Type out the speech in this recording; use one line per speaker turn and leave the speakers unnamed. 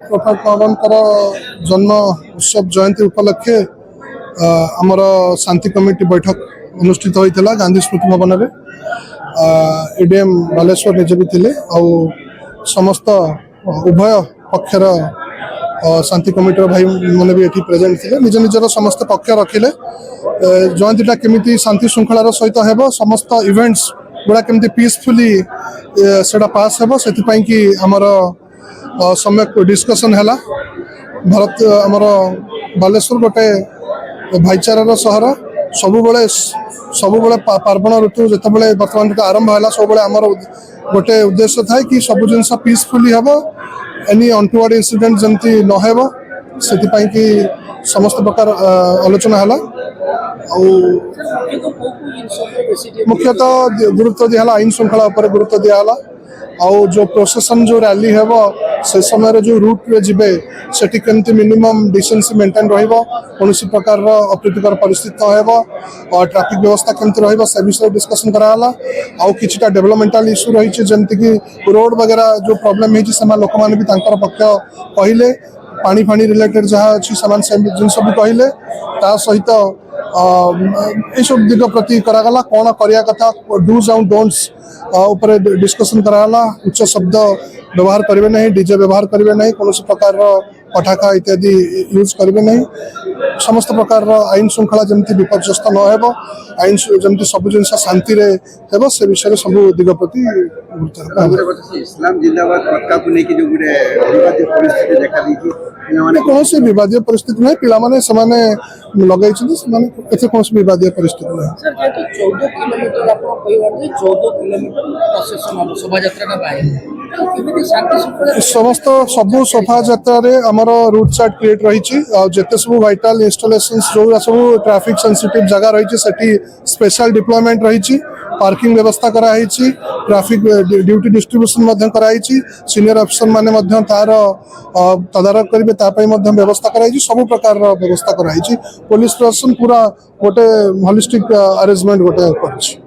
प्रफुल्ल पवनकर जन्म उत्सव जयंती उपलक्षे आमर शांति कमिटी बैठक अनुष्ठित होता गांधी स्मृति भवन में एडीएम बालेश्वर निजे भी थे समस्त उभय पक्षर शांति कमिटी भाई मैंने भी ये प्रेजेंट थे निज निजर समस्त पक्ष रखिले जयंतीटा केमी शांति श्रृंखलार सहित हो समस्त इवेंट्स गुड़ा केमी पीसफुली से पास हो से कि आमर सम्यक डिस्कसन है भारत आमर बालेश्वर गोटे भाईचारार सहर सबुबले पार्वण ऋतु जिते बर्तमान आरंभ है सब आमर गोटे उद्देश्य थाए कि सब जिन पीसफुली हम एनी अनटुवर्ड इनसीडेंट जमती नहेब से कि समस्त प्रकार आलोचना है मुख्यतः गुरुत्व दिहला आईन श्रृंखला गुरुत्व दिहला आउ जो प्रोसेसन जो रैली है से समय जो रूट रे जिबे सेठी केमती मिनिमम डिसेंसी मेंटेन रहिबो कोनोसी प्रकार अप्रीतिकर परिस्थिति हेबो और ट्रैफिक व्यवस्था केमती रहिबो से विषय डिस्कशन कराला आउ किछटा डेवलपमेंटल इश्यू रही छै जेमति कि रोड वगैरह जो प्रॉब्लम है समा लोक मान भी तांकर पक्ष कहिले पानी फानी रिलेटेड जहाँ अच्छी सामान से जिन सब कहले ता सहित ये सब दिग प्रति करागला कौन करिया कथा डूज एंड डोंट्स ऊपर डिस्कशन करागला उच्च शब्द व्यवहार करेंगे नहीं डीजे व्यवहार करेंगे नहीं कौन प्रकार पटाखा इत्यादि यूज करेंगे नहीं समस्त प्रकार आईन श्रृंखला जमती विपर्यस्त न हो आईन जमती सब जिन शांति रे से विषय सब दिग प्रति
इस्लाम जिंदाबाद पटका को लेके जो गुरे विवादित परिस्थिति देखा दी
कौन से विवादीय परिस्थिति नहीं पिला माने समाने लगाई एसे कौन से विवादीय परिस्थिति नहीं
सर जेतु 14 किलोमीटर आपन कहबार जे 14 किलोमीटर प्रोसेसन हम शोभा यात्रा का बाहे
समस्त सबू शोभा यात्रा आमर रूट चार्ट क्रिएट रही जिते सब वाइटाल इनस्टॉलेशंस जो सब ट्रैफिक सेंसिटिव जगह रही सेठी स्पेशल डिप्लॉयमेंट रही पार्किंग व्यवस्था कराई ट्रैफिक ड्यूटी डिस्ट्रीब्यूशन कराई सीनियर अफिसर माने तार तदारक करेंगे तापाई व्यवस्था कराई सब प्रकार व्यवस्था कराई पुलिस प्रशासन पूरा गोटे होलिस्टिक अरेंजमेंट गोटे कर